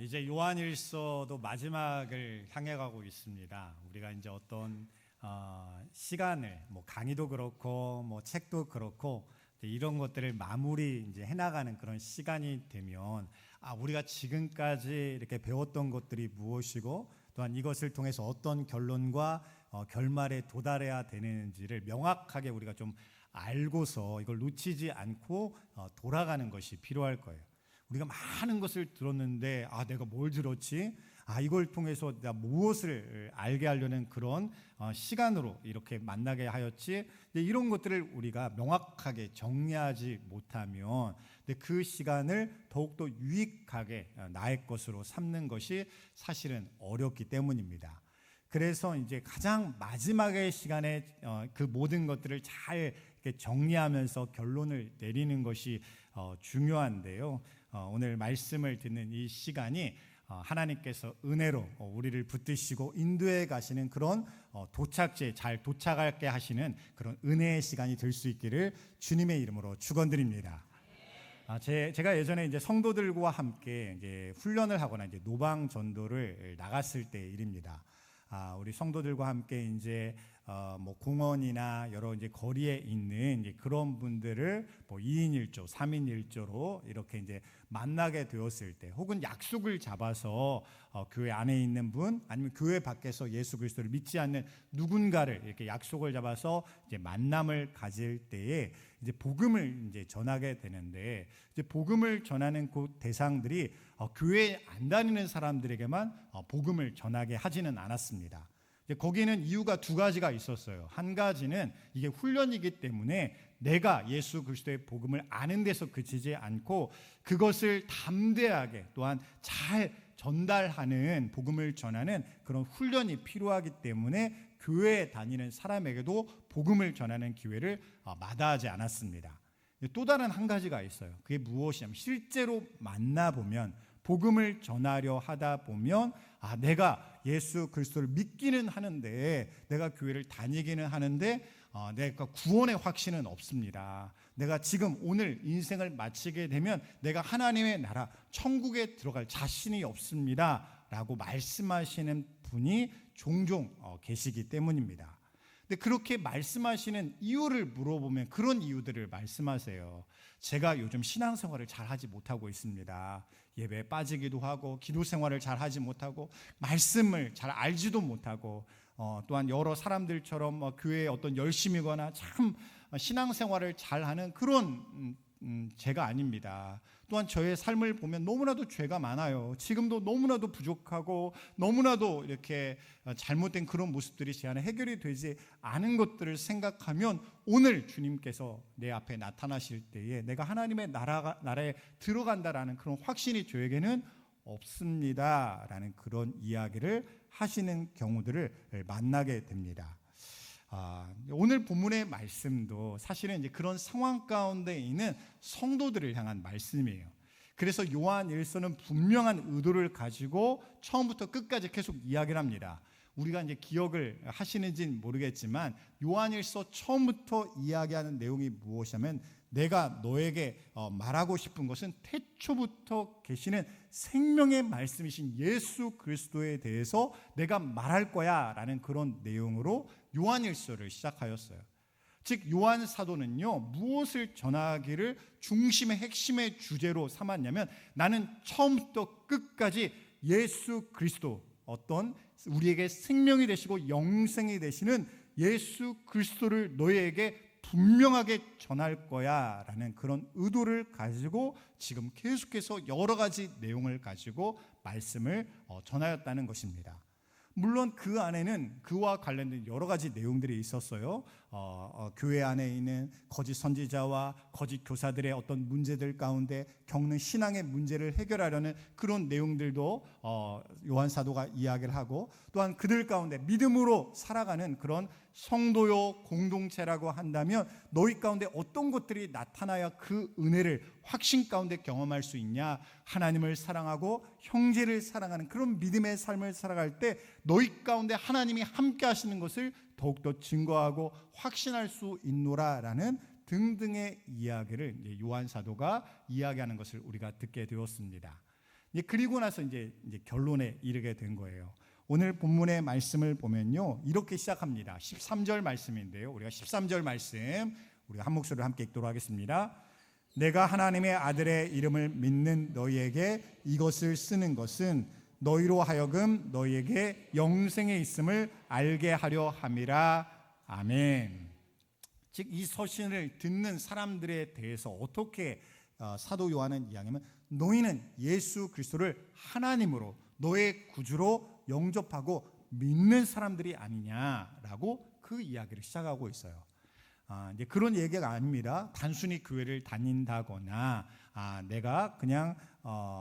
이제 요한일서도 마지막을 향해 가고 있습니다. 우리가 이제 어떤 시간을 강의도 그렇고 책도 그렇고 이런 것들을 마무리 이제 해나가는 그런 시간이 되면 우리가 지금까지 이렇게 배웠던 것들이 무엇이고 또한 이것을 통해서 어떤 결론과 결말에 도달해야 되는지를 명확하게 우리가 좀 알고서 이걸 놓치지 않고 돌아가는 것이 필요할 거예요. 우리가 많은 것을 들었는데 내가 뭘 들었지? 이걸 통해서 내가 무엇을 알게 하려는 그런 시간으로 이렇게 만나게 하였지? 이런 것들을 우리가 명확하게 정리하지 못하면 그 시간을 더욱더 유익하게 나의 것으로 삼는 것이 사실은 어렵기 때문입니다. 그래서 이제 가장 마지막의 시간에 그 모든 것들을 잘 이렇게 정리하면서 결론을 내리는 것이 중요한데요. 오늘 말씀을 듣는 이 시간이 하나님께서 은혜로 우리를 붙드시고 인도해 가시는 그런 도착지에 잘 도착하게 하시는 그런 은혜의 시간이 될 수 있기를 주님의 이름으로 축원드립니다. 제가 예전에 이제 성도들과 함께 이제 훈련을 하거나 이제 노방 전도를 나갔을 때 일입니다. 우리 성도들과 함께 이제 공원이나 여러 이제 거리에 있는 이제 그런 분들을 2인 1조, 3인 1조로 이렇게 이제 만나게 되었을 때, 혹은 약속을 잡아서 교회 안에 있는 분, 아니면 교회 밖에서 예수 그리스도를 믿지 않는 누군가를 이렇게 약속을 잡아서 이제 만남을 가질 때에 이제 복음을 이제 전하게 되는데, 이제 복음을 전하는 그 대상들이 교회에 안 다니는 사람들에게만 복음을 전하게 하지는 않았습니다. 거기는 이유가 두 가지가 있었어요. 한 가지는 이게 훈련이기 때문에 내가 예수 그리스도의 복음을 아는 데서 그치지 않고 그것을 담대하게 또한 잘 전달하는, 복음을 전하는 그런 훈련이 필요하기 때문에 교회에 다니는 사람에게도 복음을 전하는 기회를 마다하지 않았습니다. 또 다른 한 가지가 있어요. 그게 무엇이냐면, 실제로 만나보면, 복음을 전하려 하다 보면 내가 예수 그리스도를 믿기는 하는데, 내가 교회를 다니기는 하는데 내가 구원의 확신은 없습니다. 내가 지금 오늘 인생을 마치게 되면 내가 하나님의 나라 천국에 들어갈 자신이 없습니다 라고 말씀하시는 분이 종종 계시기 때문입니다. 근데 그렇게 말씀하시는 이유를 물어보면 그런 이유들을 말씀하세요. 제가 요즘 신앙생활을 잘 하지 못하고 있습니다. 예배에 빠지기도 하고, 기도 생활을 잘 하지 못하고, 말씀을 잘 알지도 못하고, 또한 여러 사람들처럼 교회에 어떤 열심이거나 참 신앙생활을 잘하는 그런 제가 아닙니다. 또한 저의 삶을 보면 너무나도 죄가 많아요. 지금도 너무나도 부족하고 너무나도 이렇게 잘못된 그런 모습들이 제 안에 해결이 되지 않은 것들을 생각하면, 오늘 주님께서 내 앞에 나타나실 때에 내가 하나님의 나라에 들어간다라는 그런 확신이 저에게는 없습니다라는 그런 이야기를 하시는 경우들을 만나게 됩니다. 오늘 본문의 말씀도 사실은 이제 그런 상황 가운데 있는 성도들을 향한 말씀이에요. 그래서 요한일서는 분명한 의도를 가지고 처음부터 끝까지 계속 이야기를 합니다. 우리가 이제 기억을 하시는지는 모르겠지만, 요한일서 처음부터 이야기하는 내용이 무엇이냐면, 내가 너에게 말하고 싶은 것은 태초부터 계시는 생명의 말씀이신 예수 그리스도에 대해서 내가 말할 거야 라는 그런 내용으로 요한일서를 시작하였어요. 즉, 요한 사도는요, 무엇을 전하기를 중심의 핵심의 주제로 삼았냐면, 나는 처음부터 끝까지 예수 그리스도, 어떤 우리에게 생명이 되시고 영생이 되시는 예수 그리스도를 너희에게 분명하게 전할 거야 라는 그런 의도를 가지고 지금 계속해서 여러 가지 내용을 가지고 말씀을 전하였다는 것입니다. 물론 그 안에는 그와 관련된 여러 가지 내용들이 있었어요. 교회 안에 있는 거짓 선지자와 거짓 교사들의 어떤 문제들 가운데 겪는 신앙의 문제를 해결하려는 그런 내용들도 요한 사도가 이야기를 하고, 또한 그들 가운데 믿음으로 살아가는 그런 성도요 공동체라고 한다면, 너희 가운데 어떤 것들이 나타나야 그 은혜를 확신 가운데 경험할 수 있냐? 하나님을 사랑하고 형제를 사랑하는 그런 믿음의 삶을 살아갈 때 너희 가운데 하나님이 함께 하시는 것을 더욱더 증거하고 확신할 수 있노라라는 등등의 이야기를 요한 사도가 이야기하는 것을 우리가 듣게 되었습니다. 그리고 나서 이제 결론에 이르게 된 거예요. 오늘 본문의 말씀을 보면요, 이렇게 시작합니다. 13절 말씀인데요, 우리가 13절 말씀 우리가 한 목소리로 함께 읽도록 하겠습니다. 내가 하나님의 아들의 이름을 믿는 너희에게 이것을 쓰는 것은 너희로 하여금 너희에게 영생에 있음을 알게 하려 함이라. 아멘. 즉 이 서신을 듣는 사람들에 대해서 어떻게 사도 요한은 이야기하면, 너희는 예수 그리스도를 하나님으로 너의 구주로 영접하고 믿는 사람들이 아니냐라고 그 이야기를 시작하고 있어요. 이제 그런 얘기가 아닙니다. 단순히 교회를 다닌다거나 내가 그냥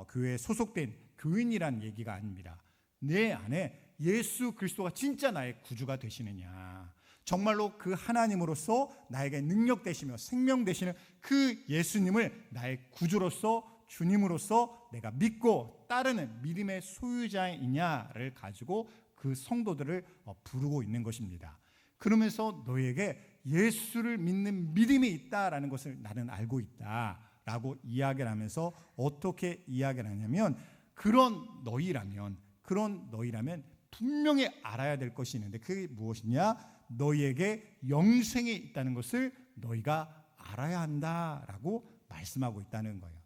교회에 소속된 교인이란 얘기가 아닙니다. 내 안에 예수 그리스도가 진짜 나의 구주가 되시느냐, 정말로 그 하나님으로서 나에게 능력 되시며 생명 되시는 그 예수님을 나의 구주로서 주님으로서 내가 믿고 따르는 믿음의 소유자이냐를 가지고 그 성도들을 부르고 있는 것입니다. 그러면서 너에게 예수를 믿는 믿음이 있다라는 것을 나는 알고 있다라고 이야기를 하면서 어떻게 이야기를 하냐면, 그런 너희라면 분명히 알아야 될 것이 있는데, 그게 무엇이냐? 너희에게 영생이 있다는 것을 너희가 알아야 한다라고 말씀하고 있다는 거예요.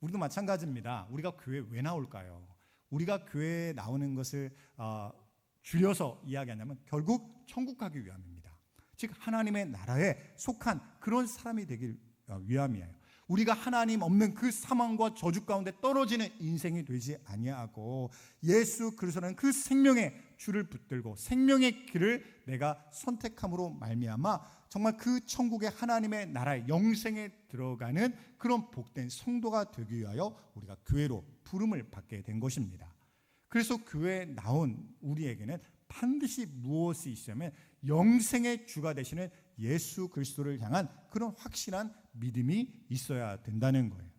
우리도 마찬가지입니다. 우리가 교회에 왜 나올까요? 우리가 교회에 나오는 것을 줄여서 이야기하냐면 결국 천국 가기 위함입니다. 즉 하나님의 나라에 속한 그런 사람이 되길 위함이에요. 우리가 하나님 없는 그 사망과 저주 가운데 떨어지는 인생이 되지 아니하고, 예수 그리스도는 그 생명의 줄을 붙들고 생명의 길을 내가 선택함으로 말미암아 정말 그 천국의 하나님의 나라의 영생에 들어가는 그런 복된 성도가 되기 위하여 우리가 교회로 부름을 받게 된 것입니다. 그래서 교회에 나온 우리에게는 반드시 무엇이 있으면 영생의 주가 되시는 예수 그리스도를 향한 그런 확실한 믿음이 있어야 된다는 거예요.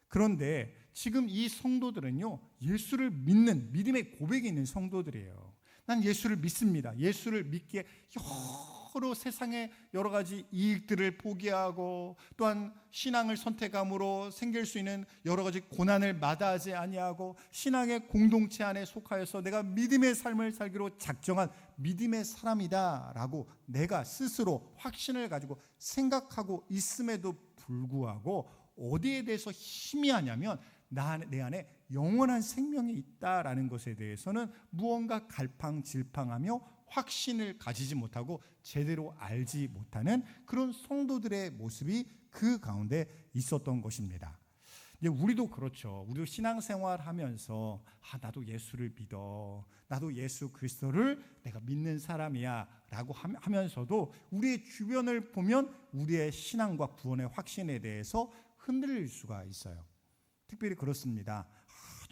그런데 지금 이 성도들은요, 예수를 믿는 믿음의 고백이 있는 성도들이에요. 난 예수를 믿습니다. 예수를 믿기에 여러 세상의 여러 가지 이익들을 포기하고 또한 신앙을 선택함으로 생길 수 있는 여러 가지 고난을 마다하지 아니하고 신앙의 공동체 안에 속하여서 내가 믿음의 삶을 살기로 작정한 믿음의 사람이다라고 내가 스스로 확신을 가지고 생각하고 있음에도 불구하고 어디에 대해서 희미하냐면, 내 안에 영원한 생명이 있다라는 것에 대해서는 무언가 갈팡질팡하며 확신을 가지지 못하고 제대로 알지 못하는 그런 성도들의 모습이 그 가운데 있었던 것입니다. 우리도 그렇죠. 우리도 신앙생활 하면서 나도 예수를 믿어, 나도 예수 그리스도를 내가 믿는 사람이야 라고 하면서도 우리의 주변을 보면 우리의 신앙과 구원의 확신에 대해서 흔들릴 수가 있어요. 특별히 그렇습니다.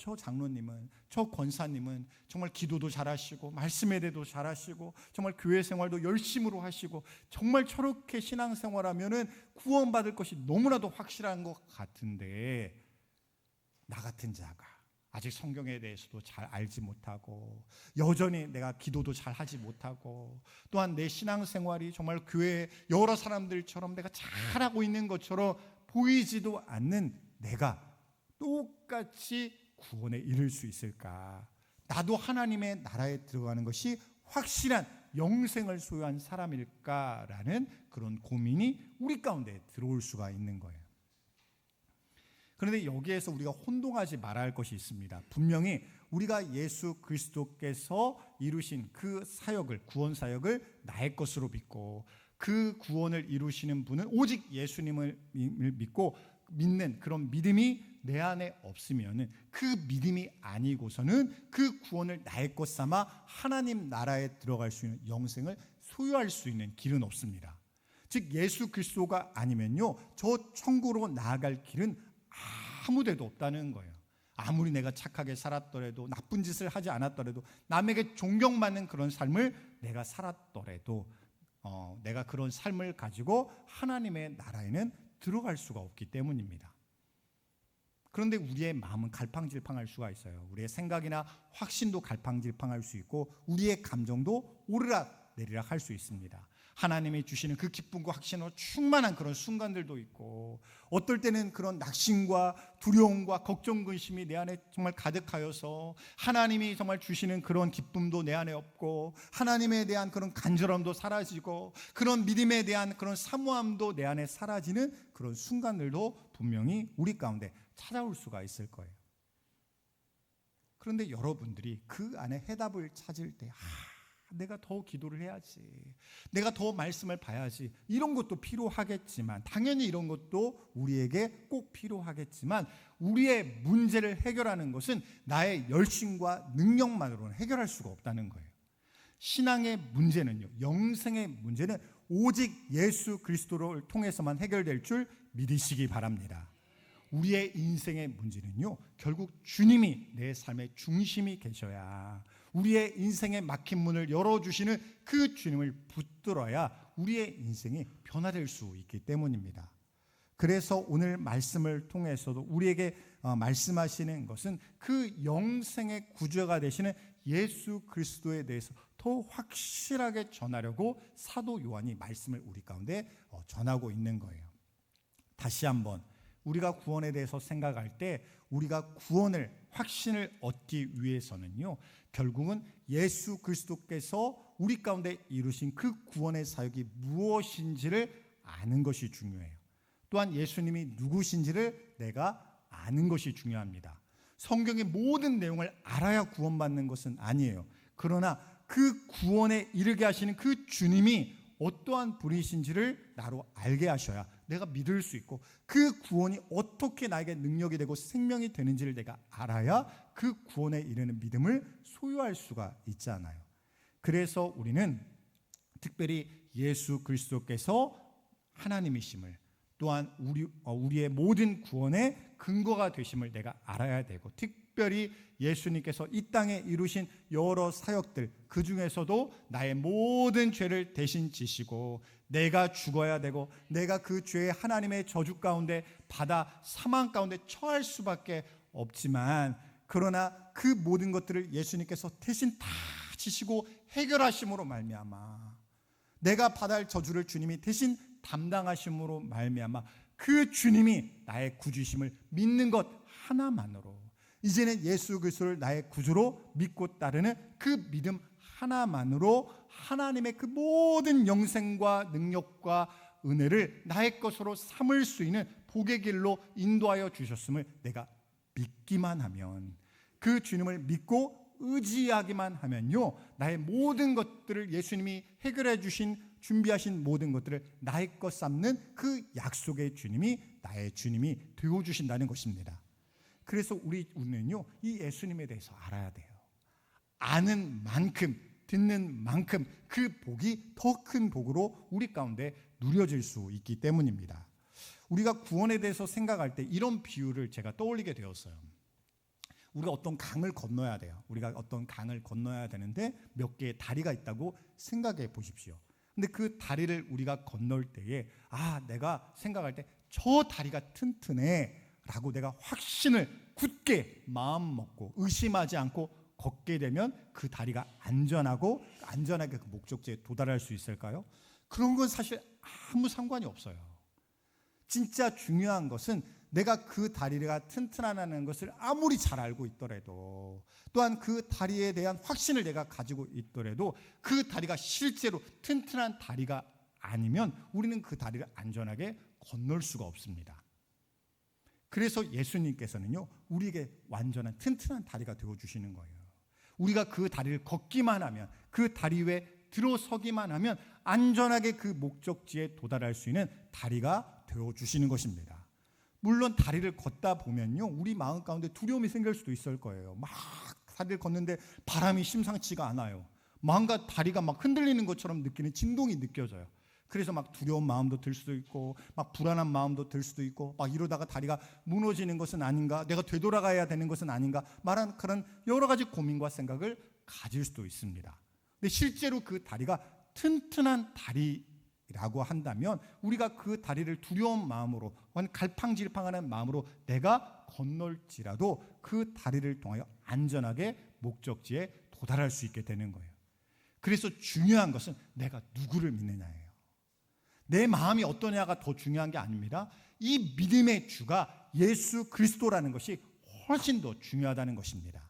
저 장로님은, 저 권사님은 정말 기도도 잘하시고 말씀에 대해도 잘하시고 정말 교회 생활도 열심으로 하시고 정말 저렇게 신앙생활하면은 구원받을 것이 너무나도 확실한 것 같은데, 나 같은 자가 아직 성경에 대해서도 잘 알지 못하고 여전히 내가 기도도 잘 하지 못하고 또한 내 신앙생활이 정말 교회 여러 사람들처럼 내가 잘하고 있는 것처럼 보이지도 않는 내가 똑같이 구원에 이를 수 있을까? 나도 하나님의 나라에 들어가는 것이 확실한 영생을 소유한 사람일까라는 그런 고민이 우리 가운데 들어올 수가 있는 거예요. 그런데 여기에서 우리가 혼동하지 말아야 할 것이 있습니다. 분명히 우리가 예수 그리스도께서 이루신 그 사역을, 구원 사역을 나의 것으로 믿고 그 구원을 이루시는 분은 오직 예수님을 믿고 믿는 그런 믿음이 내 안에 없으면은, 그 믿음이 아니고서는 그 구원을 나의 것 삼아 하나님 나라에 들어갈 수 있는 영생을 소유할 수 있는 길은 없습니다. 즉 예수 그리스도가 아니면요, 저 천국으로 나아갈 길은 아무 데도 없다는 거예요. 아무리 내가 착하게 살았더라도, 나쁜 짓을 하지 않았더라도, 남에게 존경받는 그런 삶을 내가 살았더라도 내가 그런 삶을 가지고 하나님의 나라에는 들어갈 수가 없기 때문입니다. 그런데 우리의 마음은 갈팡질팡할 수가 있어요. 우리의 생각이나 확신도 갈팡질팡할 수 있고 우리의 감정도 오르락 내리락 할 수 있습니다. 하나님이 주시는 그 기쁨과 확신으로 충만한 그런 순간들도 있고, 어떨 때는 그런 낙심과 두려움과 걱정, 근심이 내 안에 정말 가득하여서 하나님이 정말 주시는 그런 기쁨도 내 안에 없고, 하나님에 대한 그런 간절함도 사라지고, 그런 믿음에 대한 그런 사모함도 내 안에 사라지는 그런 순간들도 분명히 우리 가운데 찾아올 수가 있을 거예요. 그런데 여러분들이 그 안에 해답을 찾을 때, 내가 더 기도를 해야지, 내가 더 말씀을 봐야지, 이런 것도 필요하겠지만, 당연히 이런 것도 우리에게 꼭 필요하겠지만, 우리의 문제를 해결하는 것은 나의 열심과 능력만으로는 해결할 수가 없다는 거예요. 신앙의 문제는요, 영생의 문제는 오직 예수 그리스도를 통해서만 해결될 줄 믿으시기 바랍니다. 우리의 인생의 문제는요, 결국 주님이 내 삶의 중심이 계셔야, 우리의 인생의 막힌 문을 열어주시는 그 주님을 붙들어야 우리의 인생이 변화될 수 있기 때문입니다. 그래서 오늘 말씀을 통해서도 우리에게 말씀하시는 것은 그 영생의 구주가 되시는 예수 그리스도에 대해서 더 확실하게 전하려고 사도 요한이 말씀을 우리 가운데 전하고 있는 거예요. 다시 한번 우리가 구원에 대해서 생각할 때, 우리가 구원을, 확신을 얻기 위해서는요, 결국은 예수 그리스도께서 우리 가운데 이루신 그 구원의 사역이 무엇인지를 아는 것이 중요해요. 또한 예수님이 누구신지를 내가 아는 것이 중요합니다. 성경의 모든 내용을 알아야 구원받는 것은 아니에요. 그러나 그 구원에 이르게 하시는 그 주님이 어떠한 분이신지를 나로 알게 하셔야 내가 믿을 수 있고, 그 구원이 어떻게 나에게 능력이 되고 생명이 되는지를 내가 알아야 그 구원에 이르는 믿음을 소유할 수가 있잖아요. 그래서 우리는 특별히 예수 그리스도께서 하나님이심을, 또한 우리의 모든 구원의 근거가 되심을 내가 알아야 되고, 특별히 예수님께서 이 땅에 이루신 여러 사역들, 그 중에서도 나의 모든 죄를 대신 지시고 내가 죽어야 되고, 내가 그 죄의 하나님의 저주 가운데 받아 사망 가운데 처할 수밖에 없지만, 그러나 그 모든 것들을 예수님께서 대신 다 지시고 해결하심으로 말미암아, 내가 받을 저주를 주님이 대신 담당하심으로 말미암아 그 주님이 나의 구주심을 믿는 것 하나만으로, 이제는 예수 그리스도를 나의 구주로 믿고 따르는 그 믿음 하나만으로 하나님의 그 모든 영생과 능력과 은혜를 나의 것으로 삼을 수 있는 복의 길로 인도하여 주셨음을 내가 믿기만 하면, 그 주님을 믿고 의지하기만 하면요, 나의 모든 것들을 예수님이 해결해 주신, 준비하신 모든 것들을 나의 것 삼는 그 약속의 주님이 나의 주님이 되어주신다는 것입니다. 그래서 우리는요, 이 예수님에 대해서 알아야 돼요. 아는 만큼, 듣는 만큼 그 복이 더 큰 복으로 우리 가운데 누려질 수 있기 때문입니다. 우리가 구원에 대해서 생각할 때 이런 비유를 제가 떠올리게 되었어요. 우리가 어떤 강을 건너야 돼요. 우리가 어떤 강을 건너야 되는데 몇 개의 다리가 있다고 생각해 보십시오. 근데 그 다리를 우리가 건널 때에, 내가 생각할 때 저 다리가 튼튼해 라고 내가 확신을 굳게 마음 먹고 의심하지 않고 걷게 되면 그 다리가 안전하게 그 목적지에 도달할 수 있을까요? 그런 건 사실 아무 상관이 없어요. 진짜 중요한 것은 내가 그 다리가 튼튼하다는 것을 아무리 잘 알고 있더라도, 또한 그 다리에 대한 확신을 내가 가지고 있더라도, 그 다리가 실제로 튼튼한 다리가 아니면 우리는 그 다리를 안전하게 건널 수가 없습니다. 그래서 예수님께서는요, 우리에게 완전한 튼튼한 다리가 되어주시는 거예요. 우리가 그 다리를 걷기만 하면, 그 다리 위에 들어서기만 하면 안전하게 그 목적지에 도달할 수 있는 다리가 되어주시는 것입니다. 물론 다리를 걷다 보면요, 우리 마음 가운데 두려움이 생길 수도 있을 거예요. 막 다리를 걷는데 바람이 심상치가 않아요. 마음과 다리가 막 흔들리는 것처럼 느끼는 진동이 느껴져요. 그래서 막 두려운 마음도 들 수도 있고, 막 불안한 마음도 들 수도 있고, 막 이러다가 다리가 무너지는 것은 아닌가, 내가 되돌아가야 되는 것은 아닌가, 말하는 그런 여러 가지 고민과 생각을 가질 수도 있습니다. 근데 실제로 그 다리가 튼튼한 다리라고 한다면, 우리가 그 다리를 두려운 마음으로, 갈팡질팡하는 마음으로 내가 건널지라도 그 다리를 통하여 안전하게 목적지에 도달할 수 있게 되는 거예요. 그래서 중요한 것은 내가 누구를 믿느냐예요. 내 마음이 어떠냐가 더 중요한 게 아닙니다. 이 믿음의 주가 예수 그리스도라는 것이 훨씬 더 중요하다는 것입니다.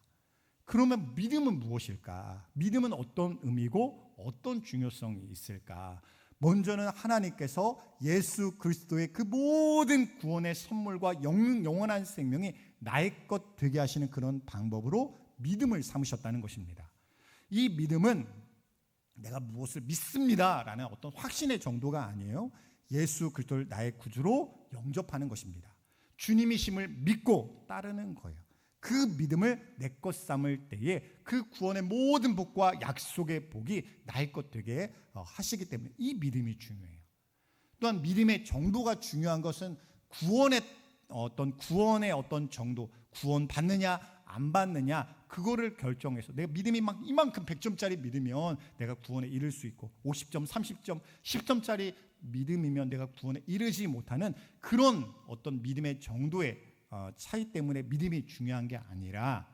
그러면 믿음은 무엇일까? 믿음은 어떤 의미고 어떤 중요성이 있을까? 먼저는 하나님께서 예수 그리스도의 그 모든 구원의 선물과 영원한 생명이 나의 것 되게 하시는 그런 방법으로 믿음을 삼으셨다는 것입니다. 이 믿음은 내가 무엇을 믿습니다라는 어떤 확신의 정도가 아니에요. 예수 그리스도를 나의 구주로 영접하는 것입니다. 주님이심을 믿고 따르는 거예요. 그 믿음을 내 것 삼을 때에 그 구원의 모든 복과 약속의 복이 나의 것 되게 하시기 때문에 이 믿음이 중요해요. 또한 믿음의 정도가 중요한 것은 구원의 어떤 정도, 구원 받느냐 안 받느냐 그거를 결정해서 내가 믿음이 막 이만큼 100점짜리 믿으면 내가 구원에 이를 수 있고 50점, 30점, 10점짜리 믿음이면 내가 구원에 이르지 못하는 그런 어떤 믿음의 정도의 차이 때문에 믿음이 중요한 게 아니라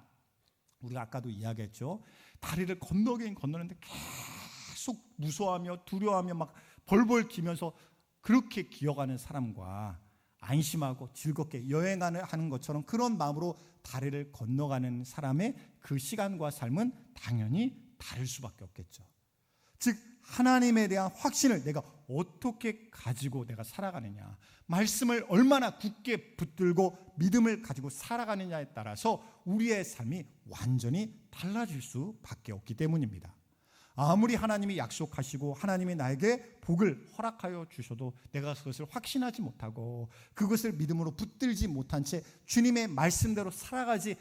우리가 아까도 이야기했죠. 다리를 건너긴 건너는데 계속 무서워하며 두려워하며 막 벌벌 기면서 그렇게 기어가는 사람과 안심하고 즐겁게 여행하는 것처럼 그런 마음으로 다리를 건너가는 사람의 그 시간과 삶은 당연히 다를 수밖에 없겠죠. 즉 하나님에 대한 확신을 내가 어떻게 가지고 내가 살아가느냐, 말씀을 얼마나 굳게 붙들고 믿음을 가지고 살아가느냐에 따라서 우리의 삶이 완전히 달라질 수밖에 없기 때문입니다. 아무리 하나님이 약속하시고 하나님이 나에게 복을 허락하여 주셔도 내가 그것을 확신하지 못하고 그것을 믿음으로 붙들지 못한 채 주님의 말씀대로 살아가지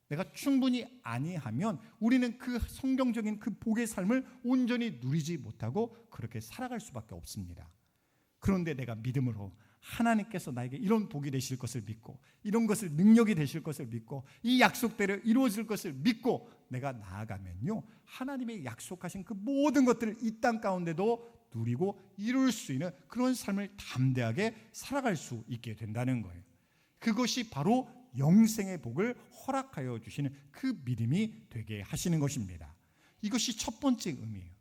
내가 충분히 아니하면 우리는 그 성경적인 그 복의 삶을 온전히 누리지 못하고 그렇게 살아갈 수밖에 없습니다. 그런데 내가 믿음으로 하나님께서 나에게 이런 복이 되실 것을 믿고 이런 것을 능력이 되실 것을 믿고 이 약속대로 이루어질 것을 믿고 내가 나아가면요, 하나님의 약속하신 그 모든 것들을 이 땅 가운데도 누리고 이룰 수 있는 그런 삶을 담대하게 살아갈 수 있게 된다는 거예요. 그것이 바로 영생의 복을 허락하여 주시는 그 믿음이 되게 하시는 것입니다. 이것이 첫 번째 의미예요.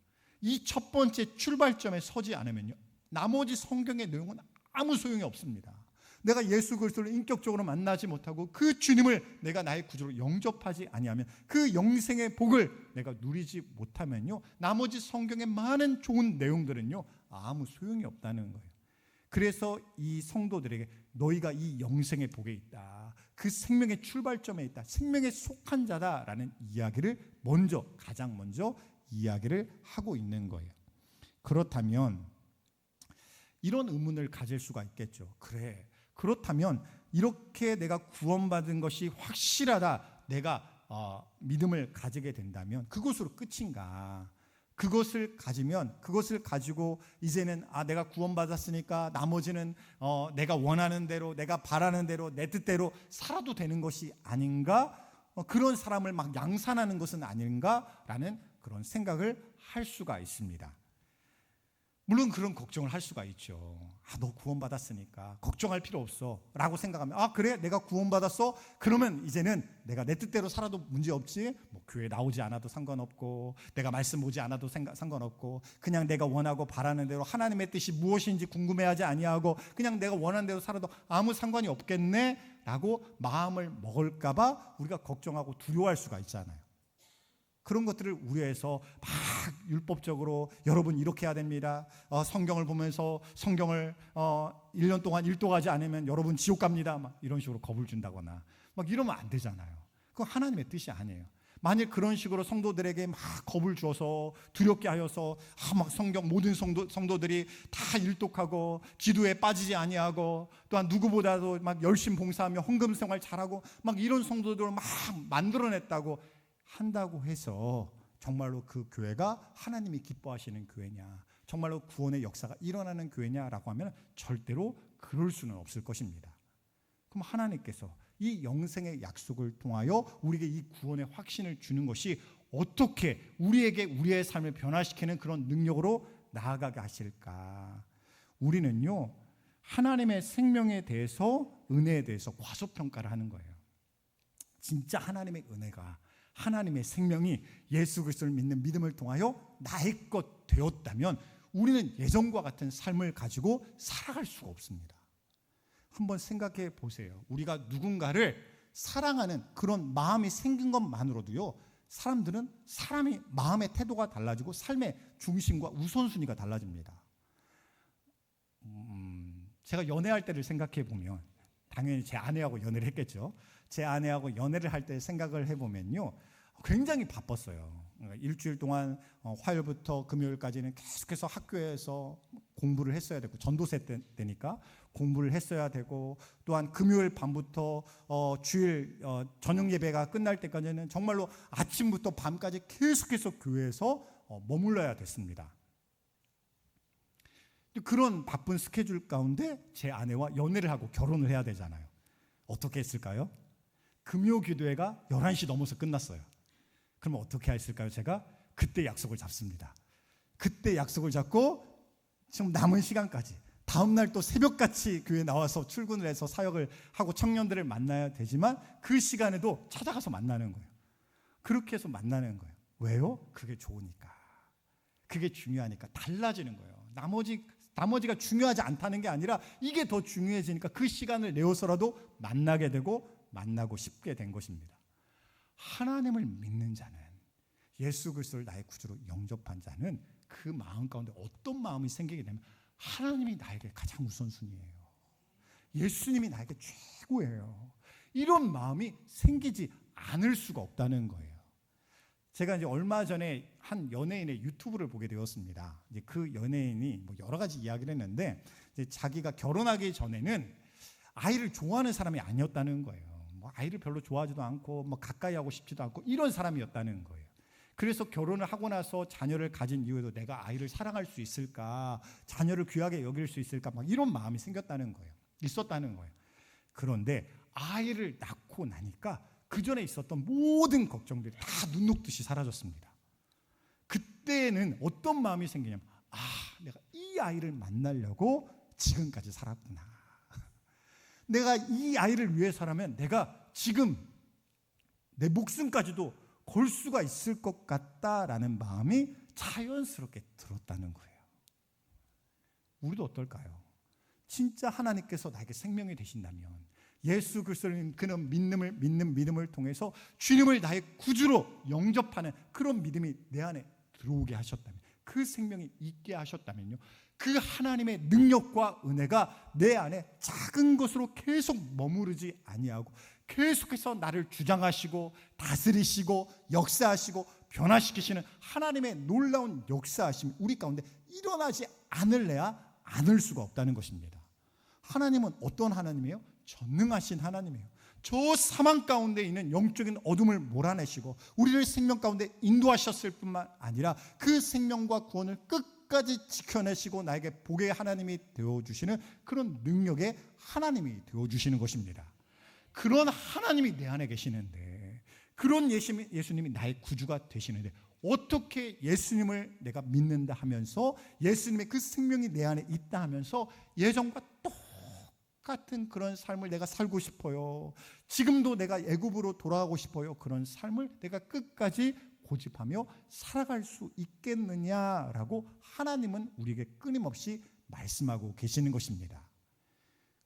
이 첫 번째 출발점에 서지 않으면요, 나머지 성경의 내용은 아무 소용이 없습니다. 내가 예수 그리스도를 인격적으로 만나지 못하고 그 주님을 내가 나의 구주로 영접하지 아니하면 그 영생의 복을 내가 누리지 못하면요, 나머지 성경의 많은 좋은 내용들은요 아무 소용이 없다는 거예요. 그래서 이 성도들에게 너희가 이 영생의 복에 있다, 그 생명의 출발점에 있다, 생명에 속한 자다라는 이야기를 가장 먼저 이야기를 하고 있는 거예요. 그렇다면 이런 의문을 가질 수가 있겠죠. 그래, 그렇다면 이렇게 내가 구원받은 것이 확실하다, 내가 믿음을 가지게 된다면 그것으로 끝인가? 그것을 가지고 이제는 내가 구원받았으니까 나머지는 내가 원하는 대로, 내가 바라는 대로, 내 뜻대로 살아도 되는 것이 아닌가? 그런 사람을 막 양산하는 것은 아닌가라는 그런 생각을 할 수가 있습니다. 물론 그런 걱정을 할 수가 있죠. 너 구원받았으니까 걱정할 필요 없어 라고 생각하면, 그래 내가 구원받았어? 그러면 이제는 내가 내 뜻대로 살아도 문제없지, 뭐 교회 나오지 않아도 상관없고 내가 말씀 보지 않아도 상관없고 그냥 내가 원하고 바라는 대로 하나님의 뜻이 무엇인지 궁금해하지 아니하고 그냥 내가 원하는 대로 살아도 아무 상관이 없겠네 라고 마음을 먹을까 봐 우리가 걱정하고 두려워할 수가 있잖아요. 그런 것들을 우려해서 막 율법적으로 여러분 이렇게 해야 됩니다, 성경을 보면서 성경을 1년 동안 일독하지 않으면 여러분 지옥 갑니다, 막 이런 식으로 겁을 준다거나 막 이러면 안 되잖아요. 그건 하나님의 뜻이 아니에요. 만일 그런 식으로 성도들에게 막 겁을 주어서 두렵게 하여서 막 모든 성도들이 다 일독하고 기도에 빠지지 아니하고 또한 누구보다도 막 열심히 봉사하며 헌금 생활 잘하고 막 이런 성도들을 막 만들어냈다고 한다고 해서 정말로 그 교회가 하나님이 기뻐하시는 교회냐, 정말로 구원의 역사가 일어나는 교회냐라고 하면 절대로 그럴 수는 없을 것입니다. 그럼 하나님께서 이 영생의 약속을 통하여 우리에게 이 구원의 확신을 주는 것이 어떻게 우리에게 우리의 삶을 변화시키는 그런 능력으로 나아가게 하실까? 우리는요, 하나님의 생명에 대해서, 은혜에 대해서 과소평가를 하는 거예요. 진짜 하나님의 은혜가, 하나님의 생명이 예수 그리스도를 믿는 믿음을 통하여 나의 것 되었다면 우리는 예전과 같은 삶을 가지고 살아갈 수가 없습니다. 한번 생각해 보세요. 우리가 누군가를 사랑하는 그런 마음이 생긴 것만으로도요, 사람들은 사람이 마음의 태도가 달라지고 삶의 중심과 우선순위가 달라집니다. 제가 연애할 때를 생각해 보면, 당연히 제 아내하고 연애를 했겠죠. 제 아내하고 연애를 할 때 생각을 해보면요, 굉장히 바빴어요. 일주일 동안 화요일부터 금요일까지는 계속해서 학교에서 공부를 했어야 되고, 전도세 때니까 공부를 했어야 되고, 또한 금요일 밤부터 주일 저녁 예배가 끝날 때까지는 정말로 아침부터 밤까지 계속해서 교회에서 머물러야 됐습니다. 그런 바쁜 스케줄 가운데 제 아내와 연애를 하고 결혼을 해야 되잖아요. 어떻게 했을까요? 금요 기도회가 11시 넘어서 끝났어요. 그러면 어떻게 했을까요? 제가 그때 약속을 잡습니다. 그때 약속을 잡고 지금 남은 시간까지, 다음날 또 새벽같이 교회에 나와서 출근을 해서 사역을 하고 청년들을 만나야 되지만 그 시간에도 찾아가서 만나는 거예요. 그렇게 해서 만나는 거예요. 왜요? 그게 좋으니까, 그게 중요하니까. 달라지는 거예요. 나머지가 중요하지 않다는 게 아니라 이게 더 중요해지니까 그 시간을 내어서라도 만나게 되고 만나고 싶게 된 것입니다. 하나님을 믿는 자는, 예수 그리스도를 나의 구주로 영접한 자는 그 마음 가운데 어떤 마음이 생기게 되면 하나님이 나에게 가장 우선순위예요. 예수님이 나에게 최고예요. 이런 마음이 생기지 않을 수가 없다는 거예요. 제가 이제 얼마 전에 한 연예인의 유튜브를 보게 되었습니다. 이제 그 연예인이 뭐 여러 가지 이야기를 했는데, 이제 자기가 결혼하기 전에는 아이를 좋아하는 사람이 아니었다는 거예요. 뭐 아이를 별로 좋아하지도 않고 뭐 가까이 하고 싶지도 않고 이런 사람이었다는 거예요. 그래서 결혼을 하고 나서 자녀를 가진 이후에도 내가 아이를 사랑할 수 있을까, 자녀를 귀하게 여길 수 있을까, 막 이런 마음이 생겼다는 거예요. 있었다는 거예요. 그런데 아이를 낳고 나니까 그 전에 있었던 모든 걱정들이 다 눈 녹듯이 사라졌습니다. 그때는 어떤 마음이 생기냐면, 내가 이 아이를 만나려고 지금까지 살았구나. 내가 이 아이를 위해서라면 내가 지금 내 목숨까지도 걸 수가 있을 것 같다라는 마음이 자연스럽게 들었다는 거예요. 우리도 어떨까요? 진짜 하나님께서 나에게 생명이 되신다면, 예수 그리스도를 그는 믿는 믿음을 통해서 주님을 나의 구주로 영접하는 그런 믿음이 내 안에 들어오게 하셨다면, 그 생명이 있게 하셨다면요, 그 하나님의 능력과 은혜가 내 안에 작은 것으로 계속 머무르지 아니하고 계속해서 나를 주장하시고 다스리시고 역사하시고 변화시키시는 하나님의 놀라운 역사하심이 우리 가운데 일어나지 않을래야 않을 수가 없다는 것입니다. 하나님은 어떤 하나님이에요? 전능하신 하나님이에요. 저 사망 가운데 있는 영적인 어둠을 몰아내시고 우리를 생명 가운데 인도하셨을 뿐만 아니라 그 생명과 구원을 끝까지 지켜내시고 나에게 복의 하나님이 되어주시는 그런 능력의 하나님이 되어주시는 것입니다. 그런 하나님이 내 안에 계시는데, 그런 예수님이 나의 구주가 되시는데, 어떻게 예수님을 내가 믿는다 하면서 예수님의 그 생명이 내 안에 있다 하면서 예전과 똑같은 그런 삶을 내가 살고 싶어요, 지금도 내가 애굽으로 돌아가고 싶어요, 그런 삶을 내가 끝까지 고집하며 살아갈 수 있겠느냐라고 하나님은 우리에게 끊임없이 말씀하고 계시는 것입니다.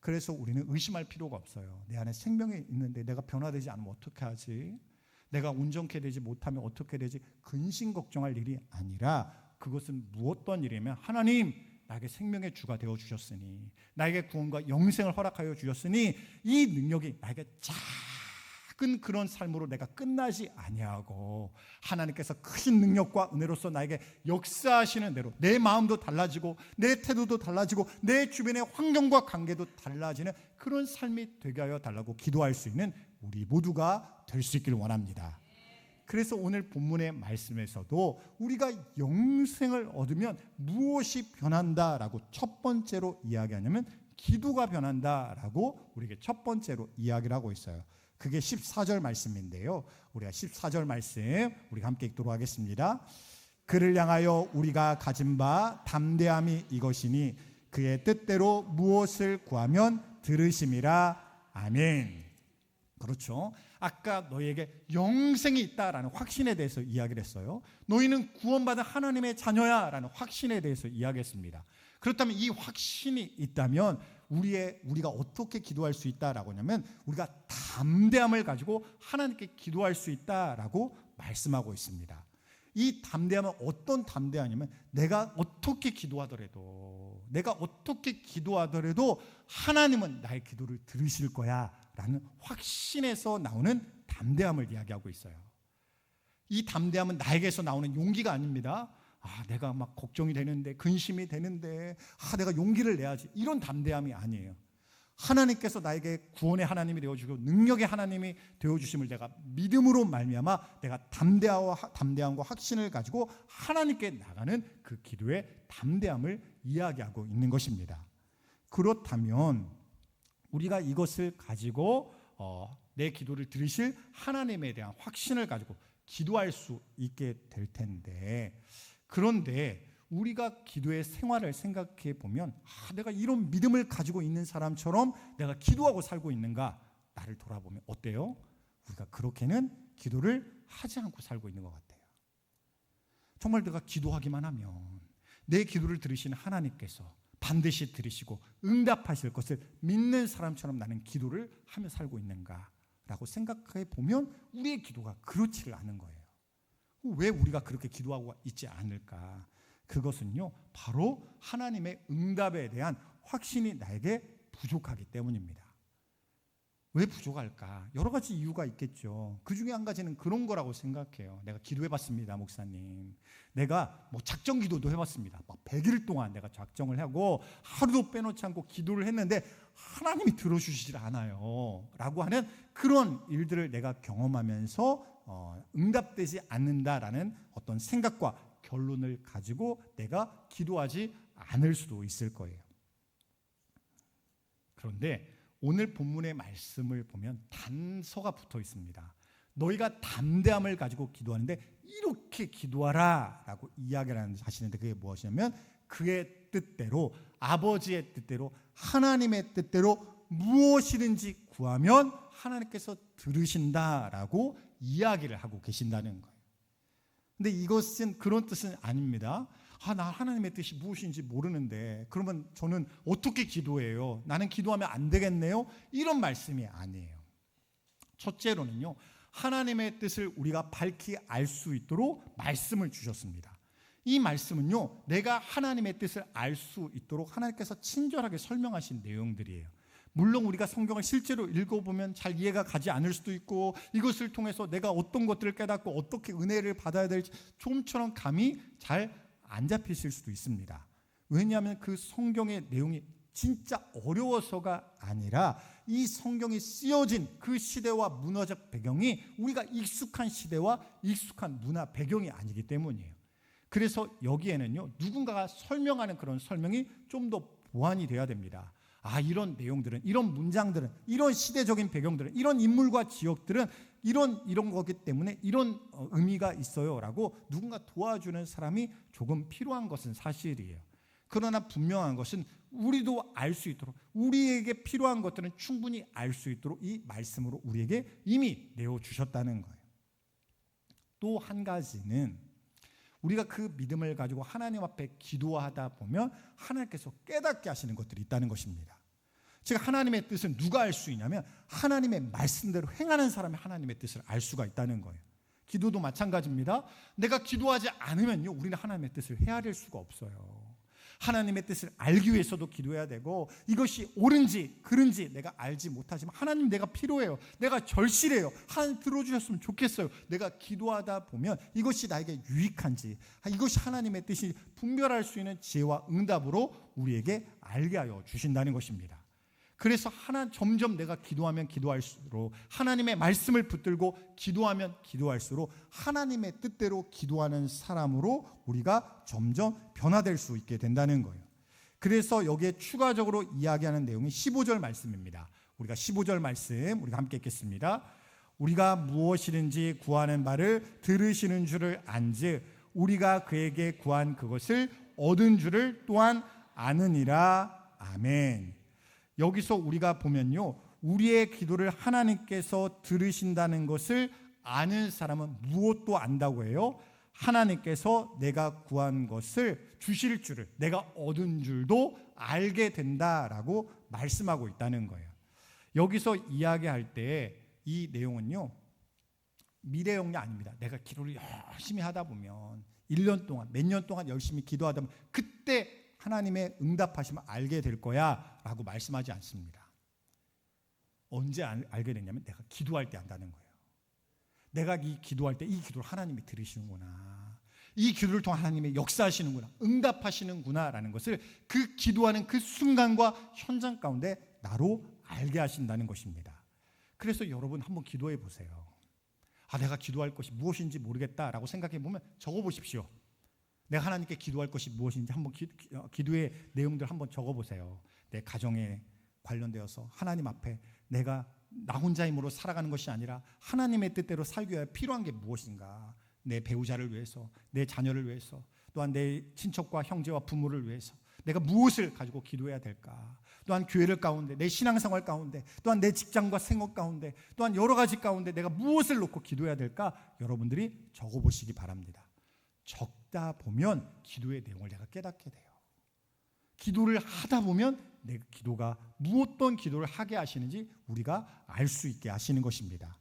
그래서 우리는 의심할 필요가 없어요. 내 안에 생명이 있는데 내가 변화되지 않으면 어떻게 하지? 내가 온전케 되지 못하면 어떻게 되지? 근심 걱정할 일이 아니라, 그것은 무엇던 일이냐면, 하나님 나에게 생명의 주가 되어 주셨으니, 나에게 구원과 영생을 허락하여 주셨으니, 이 능력이 나에게 작은 그런 삶으로 내가 끝나지 아니하고 하나님께서 크신 능력과 은혜로서 나에게 역사하시는 대로 내 마음도 달라지고 내 태도도 달라지고 내 주변의 환경과 관계도 달라지는 그런 삶이 되게 하여 달라고 기도할 수 있는 우리 모두가 될 수 있기를 원합니다. 그래서 오늘 본문의 말씀에서도 우리가 영생을 얻으면 무엇이 변한다라고 첫 번째로 이야기하냐면 기도가 변한다라고 우리에게 첫 번째로 이야기를 하고 있어요. 그게 14절 말씀인데요, 우리가 14절 말씀 우리가 함께 읽도록 하겠습니다. 그를 향하여 우리가 가진 바 담대함이 이것이니 그의 뜻대로 무엇을 구하면 들으심이라. 아멘. 그렇죠. 아까 너희에게 영생이 있다라는 확신에 대해서 이야기를 했어요. 너희는 구원받은 하나님의 자녀야라는 확신에 대해서 이야기했습니다. 그렇다면 이 확신이 있다면 우리가 어떻게 기도할 수 있다라고 하냐면 우리가 담대함을 가지고 하나님께 기도할 수 있다라고 말씀하고 있습니다. 이 담대함은 어떤 담대함이냐면 내가 어떻게 기도하더라도 하나님은 나의 기도를 들으실 거야 라는 확신에서 나오는 담대함을 이야기하고 있어요. 이 담대함은 나에게서 나오는 용기가 아닙니다. 내가 막 걱정이 되는데, 근심이 되는데, 내가 용기를 내야지, 이런 담대함이 아니에요. 하나님께서 나에게 구원의 하나님이 되어주고 능력의 하나님이 되어주심을 내가 믿음으로 말미암아 내가 담대함과 확신을 가지고 하나님께 나가는 그 기도의 담대함을 이야기하고 있는 것입니다. 그렇다면 우리가 이것을 가지고 내 기도를 들으실 하나님에 대한 확신을 가지고 기도할 수 있게 될 텐데, 그런데 우리가 기도의 생활을 생각해 보면 내가 이런 믿음을 가지고 있는 사람처럼 내가 기도하고 살고 있는가, 나를 돌아보면 어때요? 우리가 그렇게는 기도를 하지 않고 살고 있는 것 같아요. 정말 내가 기도하기만 하면 내 기도를 들으시는 하나님께서 반드시 들으시고 응답하실 것을 믿는 사람처럼 나는 기도를 하며 살고 있는가라고 생각해 보면 우리의 기도가 그렇지를 않은 거예요. 왜 우리가 그렇게 기도하고 있지 않을까? 그것은요, 바로 하나님의 응답에 대한 확신이 나에게 부족하기 때문입니다. 왜 부족할까? 여러 가지 이유가 있겠죠. 그 중에 한 가지는 그런 거라고 생각해요. 내가 기도해봤습니다, 목사님. 내가 작정 기도도 해봤습니다. 100일 동안 내가 작정을 하고 하루도 빼놓지 않고 기도를 했는데 하나님이 들어주시질 않아요 라고 하는 그런 일들을 내가 경험하면서 응답되지 않는다라는 어떤 생각과 결론을 가지고 내가 기도하지 않을 수도 있을 거예요. 그런데 오늘 본문의 말씀을 보면 단서가 붙어 있습니다. 너희가 담대함을 가지고 기도하는데 이렇게 기도하라 라고 이야기를 하시는데, 그게 무엇이냐면 그의 뜻대로, 아버지의 뜻대로, 하나님의 뜻대로 무엇이든지 구하면 하나님께서 들으신다라고 이야기를 하고 계신다는 거예요. 근데 이것은 그런 뜻은 아닙니다. 나 하나님의 뜻이 무엇인지 모르는데 그러면 저는 어떻게 기도해요? 나는 기도하면 안 되겠네요? 이런 말씀이 아니에요. 첫째로는요, 하나님의 뜻을 우리가 밝히 알 수 있도록 말씀을 주셨습니다. 이 말씀은요, 내가 하나님의 뜻을 알 수 있도록 하나님께서 친절하게 설명하신 내용들이에요. 물론 우리가 성경을 실제로 읽어보면 잘 이해가 가지 않을 수도 있고, 이것을 통해서 내가 어떤 것들을 깨닫고 어떻게 은혜를 받아야 될지 좀처럼 감이 잘 안 잡히실 수도 있습니다. 왜냐하면 그 성경의 내용이 진짜 어려워서가 아니라 이 성경이 쓰여진 그 시대와 문화적 배경이 우리가 익숙한 시대와 익숙한 문화 배경이 아니기 때문이에요. 그래서 여기에는요, 누군가가 설명하는 그런 설명이 좀 더 보완이 돼야 됩니다. 이런 내용들은, 이런 문장들은, 이런 시대적인 배경들은, 이런 인물과 지역들은 이런 거기 때문에 이런 의미가 있어요 라고 누군가 도와주는 사람이 조금 필요한 것은 사실이에요. 그러나 분명한 것은 우리도 알 수 있도록, 우리에게 필요한 것들은 충분히 알 수 있도록 이 말씀으로 우리에게 이미 내어주셨다는 거예요. 또 한 가지는 우리가 그 믿음을 가지고 하나님 앞에 기도하다 보면 하나님께서 깨닫게 하시는 것들이 있다는 것입니다. 즉 하나님의 뜻은 누가 알 수 있냐면 하나님의 말씀대로 행하는 사람이 하나님의 뜻을 알 수가 있다는 거예요. 기도도 마찬가지입니다. 내가 기도하지 않으면요, 우리는 하나님의 뜻을 헤아릴 수가 없어요. 하나님의 뜻을 알기 위해서도 기도해야 되고, 이것이 옳은지 그른지 내가 알지 못하지만 하나님 내가 필요해요, 내가 절실해요, 하나님 들어주셨으면 좋겠어요. 내가 기도하다 보면 이것이 나에게 유익한지, 이것이 하나님의 뜻이 분별할 수 있는 지혜와 응답으로 우리에게 알게 하여 주신다는 것입니다. 그래서 점점 내가 기도하면 기도할수록, 하나님의 말씀을 붙들고 기도하면 기도할수록 하나님의 뜻대로 기도하는 사람으로 우리가 점점 변화될 수 있게 된다는 거예요. 그래서 여기에 추가적으로 이야기하는 내용이 15절 말씀입니다. 우리가 15절 말씀 우리가 함께 읽겠습니다. 우리가 무엇이든지 구하는 바를 들으시는 줄을 안즉 우리가 그에게 구한 그것을 얻은 줄을 또한 아느니라. 아멘. 여기서 우리가 보면요, 우리의 기도를 하나님께서 들으신다는 것을 아는 사람은 무엇도 안다고 해요? 하나님께서 내가 구한 것을 주실 줄을, 내가 얻은 줄도 알게 된다라고 말씀하고 있다는 거예요. 여기서 이야기할 때 이 내용은요, 미래형이 아닙니다. 내가 기도를 열심히 하다 보면 1년 동안, 몇 년 동안 열심히 기도하다 보면 그때 하나님의 응답하심을 알게 될 거야 라고 말씀하지 않습니다. 언제 알게 됐냐면 내가 기도할 때 안다는 거예요. 내가 이 기도할 때 이 기도를 하나님이 들으시는구나, 이 기도를 통해 하나님이 역사하시는구나, 응답하시는구나 라는 것을 그 기도하는 그 순간과 현장 가운데 나로 알게 하신다는 것입니다. 그래서 여러분 한번 기도해 보세요. 내가 기도할 것이 무엇인지 모르겠다라고 생각해 보면 적어 보십시오. 내가 하나님께 기도할 것이 무엇인지 한번 기도의 내용들 한번 적어 보세요. 내 가정에 관련되어서 하나님 앞에 내가 나 혼자 힘으로 살아가는 것이 아니라 하나님의 뜻대로 살기 위해 필요한 게 무엇인가, 내 배우자를 위해서, 내 자녀를 위해서, 또한 내 친척과 형제와 부모를 위해서 내가 무엇을 가지고 기도해야 될까, 또한 교회를 가운데, 내 신앙생활 가운데, 또한 내 직장과 생업 가운데, 또한 여러 가지 가운데 내가 무엇을 놓고 기도해야 될까, 여러분들이 적어보시기 바랍니다. 적다 보면 기도의 내용을 내가 깨닫게 돼요. 기도를 하다 보면 내 기도가 무엇던 기도를 하게 하시는지 우리가 알 수 있게 하시는 것입니다.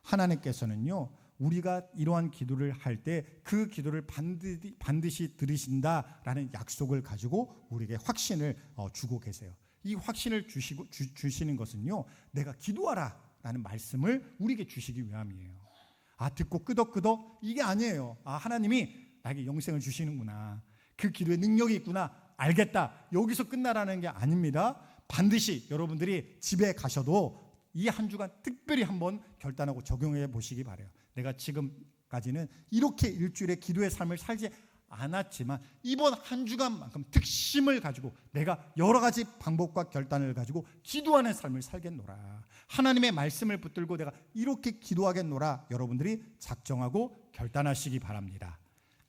하나님께서는요, 우리가 이러한 기도를 할 때 그 기도를 반드시 들으신다라는 약속을 가지고 우리에게 확신을 주고 계세요. 이 확신을 주시는 것은요, 내가 기도하라 라는 말씀을 우리에게 주시기 위함이에요. 듣고 끄덕끄덕 이게 아니에요. 하나님이 나에게 영생을 주시는구나, 그 기도에 능력이 있구나, 알겠다, 여기서 끝나라는 게 아닙니다. 반드시 여러분들이 집에 가셔도 이 한 주간 특별히 한번 결단하고 적용해 보시기 바라요. 내가 지금까지는 이렇게 일주일의 기도의 삶을 살지 않았지만 이번 한 주간만큼 특심을 가지고 내가 여러 가지 방법과 결단을 가지고 기도하는 삶을 살겠노라, 하나님의 말씀을 붙들고 내가 이렇게 기도하겠노라, 여러분들이 작정하고 결단하시기 바랍니다.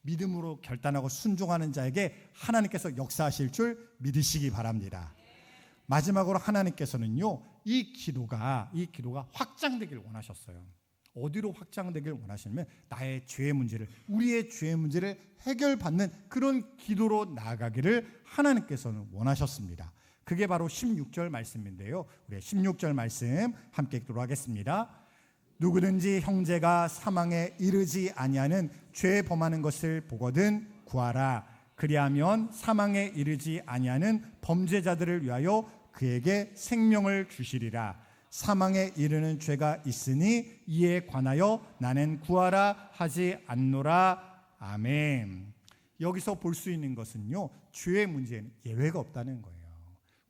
믿음으로 결단하고 순종하는 자에게 하나님께서 역사하실 줄 믿으시기 바랍니다. 마지막으로 하나님께서는요, 이 기도가 확장되길 원하셨어요. 어디로 확장되길 원하시냐면 나의 죄의 문제를, 우리의 죄의 문제를 해결받는 그런 기도로 나아가기를 하나님께서는 원하셨습니다. 그게 바로 16절 말씀인데요, 우리 16절 말씀 함께 읽도록 하겠습니다. 누구든지 형제가 사망에 이르지 아니하는 죄 범하는 것을 보거든 구하라. 그리하면 사망에 이르지 아니하는 범죄자들을 위하여 그에게 생명을 주시리라. 사망에 이르는 죄가 있으니 이에 관하여 나는 구하라 하지 않노라. 아멘. 여기서 볼 수 있는 것은요, 죄의 문제에는 예외가 없다는 거예요.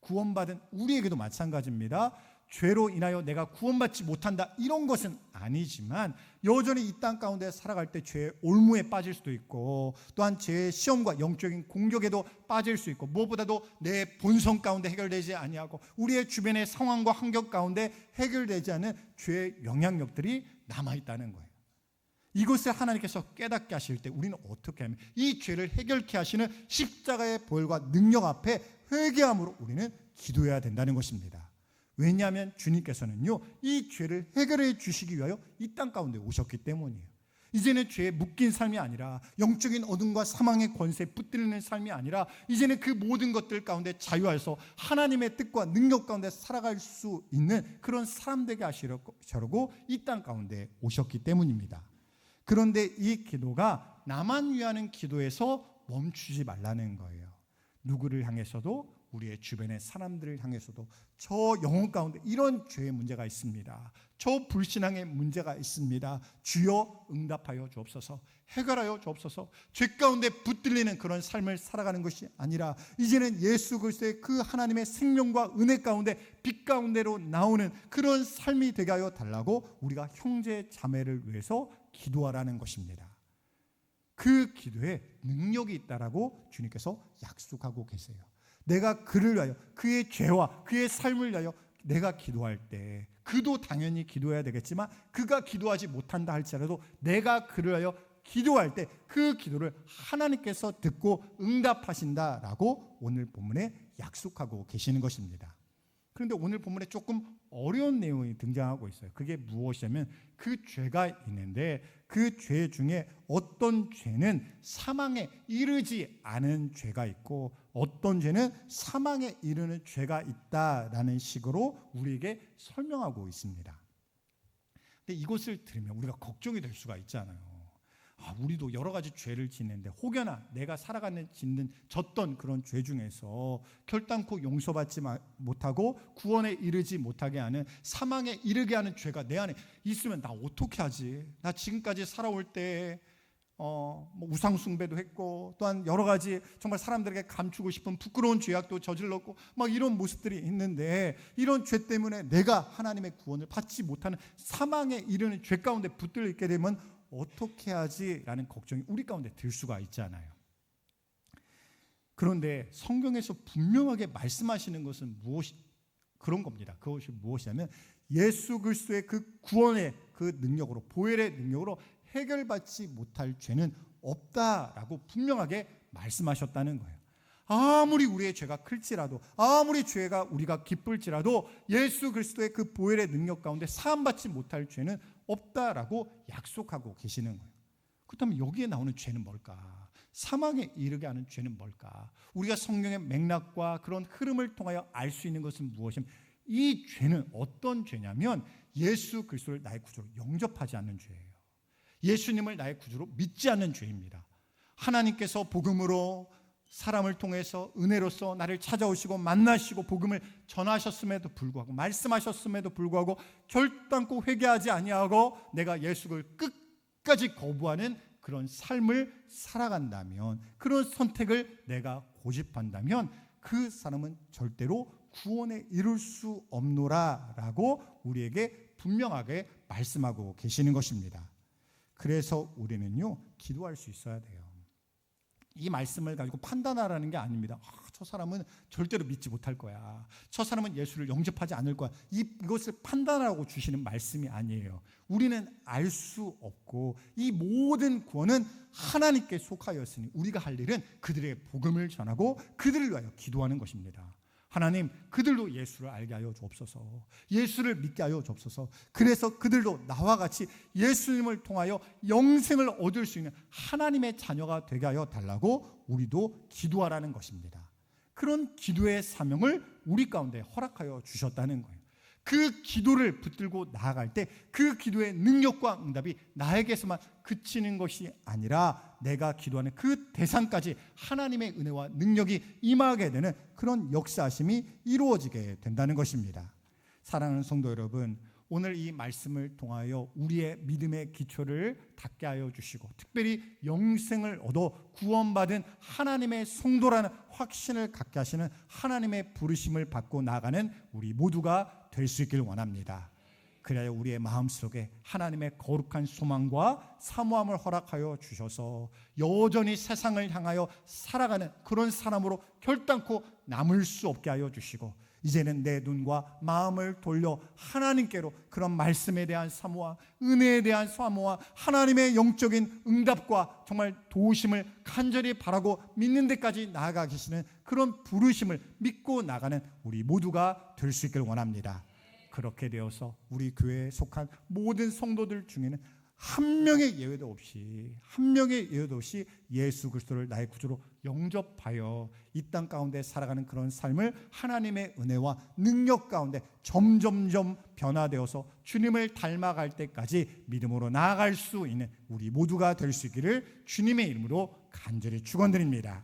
구원받은 우리에게도 마찬가지입니다. 죄로 인하여 내가 구원받지 못한다 이런 것은 아니지만 여전히 이 땅 가운데 살아갈 때 죄의 올무에 빠질 수도 있고, 또한 죄의 시험과 영적인 공격에도 빠질 수 있고, 무엇보다도 내 본성 가운데 해결되지 아니하고 우리의 주변의 상황과 환경 가운데 해결되지 않은 죄의 영향력들이 남아있다는 거예요. 이것을 하나님께서 깨닫게 하실 때 우리는 어떻게 하면 이 죄를 해결케 하시는 십자가의 보혈과 능력 앞에 회개함으로 우리는 기도해야 된다는 것입니다. 왜냐하면 주님께서는요, 이 죄를 해결해 주시기 위하여 이 땅 가운데 오셨기 때문이에요. 이제는 죄에 묶인 삶이 아니라, 영적인 어둠과 사망의 권세에 붙들리는 삶이 아니라, 이제는 그 모든 것들 가운데 자유하여서 하나님의 뜻과 능력 가운데 살아갈 수 있는 그런 사람 되게 하시려고 이 땅 가운데 오셨기 때문입니다. 그런데 이 기도가 나만 위하는 기도에서 멈추지 말라는 거예요. 누구를 향해서도, 우리의 주변의 사람들을 향해서도 저 영혼 가운데 이런 죄의 문제가 있습니다, 저 불신앙의 문제가 있습니다, 주여 응답하여 주옵소서, 해결하여 주옵소서. 죄 가운데 붙들리는 그런 삶을 살아가는 것이 아니라 이제는 예수 그리스도의 그 하나님의 생명과 은혜 가운데 빛 가운데로 나오는 그런 삶이 되게 하여 달라고 우리가 형제 자매를 위해서 기도하라는 것입니다. 그 기도에 능력이 있다라고 주님께서 약속하고 계세요. 내가 그를 위하여, 그의 죄와 그의 삶을 위하여 내가 기도할 때, 그도 당연히 기도해야 되겠지만 그가 기도하지 못한다 할지라도 내가 그를 위하여 기도할 때 그 기도를 하나님께서 듣고 응답하신다라고 오늘 본문에 약속하고 계시는 것입니다. 그런데 오늘 본문에 조금 어려운 내용이 등장하고 있어요. 그게 무엇이냐면 그 죄가 있는데 그 죄 중에 어떤 죄는 사망에 이르지 않은 죄가 있고 어떤 죄는 사망에 이르는 죄가 있다라는 식으로 우리에게 설명하고 있습니다. 근데 이것을 들으면 우리가 걱정이 될 수가 있잖아요. 우리도 여러 가지 죄를 짓는데 혹여나 내가 살아가는 짓는 졌던 그런 죄 중에서 결단코 용서받지 못하고 구원에 이르지 못하게 하는 사망에 이르게 하는 죄가 내 안에 있으면 나 어떻게 하지? 나 지금까지 살아올 때 우상 숭배도 했고 또한 여러 가지 정말 사람들에게 감추고 싶은 부끄러운 죄악도 저질렀고 막 이런 모습들이 있는데 이런 죄 때문에 내가 하나님의 구원을 받지 못하는 사망에 이르는 죄 가운데 붙들려 있게 되면 어떻게 하지라는 걱정이 우리 가운데 들 수가 있잖아요. 그런데 성경에서 분명하게 말씀하시는 것은 그런 겁니다. 그것이 무엇이냐면 예수 그리스도의 그 구원의 그 능력으로 보혈의 능력으로 해결받지 못할 죄는 없다라고 분명하게 말씀하셨다는 거예요. 아무리 우리의 죄가 클지라도 아무리 죄가 우리가 기쁠지라도 예수 그리스도의 그 보혈의 능력 가운데 사함받지 못할 죄는 없다라고 약속하고 계시는 거예요. 그렇다면 여기에 나오는 죄는 뭘까? 사망에 이르게 하는 죄는 뭘까? 우리가 성경의 맥락과 그런 흐름을 통하여 알 수 있는 것은 무엇이냐면 이 죄는 어떤 죄냐면 예수 그리스도를 나의 구주로 영접하지 않는 죄예요. 예수님을 나의 구주로 믿지 않는 죄입니다. 하나님께서 복음으로 사람을 통해서 은혜로서 나를 찾아오시고 만나시고 복음을 전하셨음에도 불구하고 말씀하셨음에도 불구하고 결단코 회개하지 아니하고 내가 예수를 끝까지 거부하는 그런 삶을 살아간다면 그런 선택을 내가 고집한다면 그 사람은 절대로 구원에 이룰 수 없노라라고 우리에게 분명하게 말씀하고 계시는 것입니다. 그래서 우리는요 기도할 수 있어야 돼요. 이 말씀을 가지고 판단하라는 게 아닙니다. 저 사람은 절대로 믿지 못할 거야. 저 사람은 예수를 영접하지 않을 거야. 이것을 판단하라고 주시는 말씀이 아니에요. 우리는 알 수 없고 이 모든 구원은 하나님께 속하였으니 우리가 할 일은 그들의 복음을 전하고 그들을 위하여 기도하는 것입니다. 하나님, 그들도 예수를 알게 하여 주옵소서. 예수를 믿게 하여 주옵소서. 그래서 그들도 나와 같이 예수님을 통하여 영생을 얻을 수 있는 하나님의 자녀가 되게 하여 달라고 우리도 기도하라는 것입니다. 그런 기도의 사명을 우리 가운데 허락하여 주셨다는 거예요. 그 기도를 붙들고 나아갈 때 그 기도의 능력과 응답이 나에게서만 그치는 것이 아니라 내가 기도하는 그 대상까지 하나님의 은혜와 능력이 임하게 되는 그런 역사하심이 이루어지게 된다는 것입니다. 사랑하는 성도 여러분, 오늘 이 말씀을 통하여 우리의 믿음의 기초를 닦게 하여 주시고 특별히 영생을 얻어 구원받은 하나님의 성도라는 확신을 갖게 하시는 하나님의 부르심을 받고 나아가는 우리 모두가 될 수 있기를 원합니다. 그래야 우리의 마음속에 하나님의 거룩한 소망과 사모함을 허락하여 주셔서 여전히 세상을 향하여 살아가는 그런 사람으로 결단코 남을 수 없게 하여 주시고 이제는 내 눈과 마음을 돌려 하나님께로 그런 말씀에 대한 사모와 은혜에 대한 사모와 하나님의 영적인 응답과 정말 도우심을 간절히 바라고 믿는 데까지 나아가 계시는 그런 부르심을 믿고 나가는 우리 모두가 될 수 있기를 원합니다. 그렇게 되어서 우리 교회에 속한 모든 성도들 중에는 한 명의 예외도 없이 예수 그리스도를 나의 구주로 영접하여 이 땅 가운데 살아가는 그런 삶을 하나님의 은혜와 능력 가운데 점점점 변화되어서 주님을 닮아갈 때까지 믿음으로 나아갈 수 있는 우리 모두가 될 수 있기를 주님의 이름으로 간절히 축원드립니다.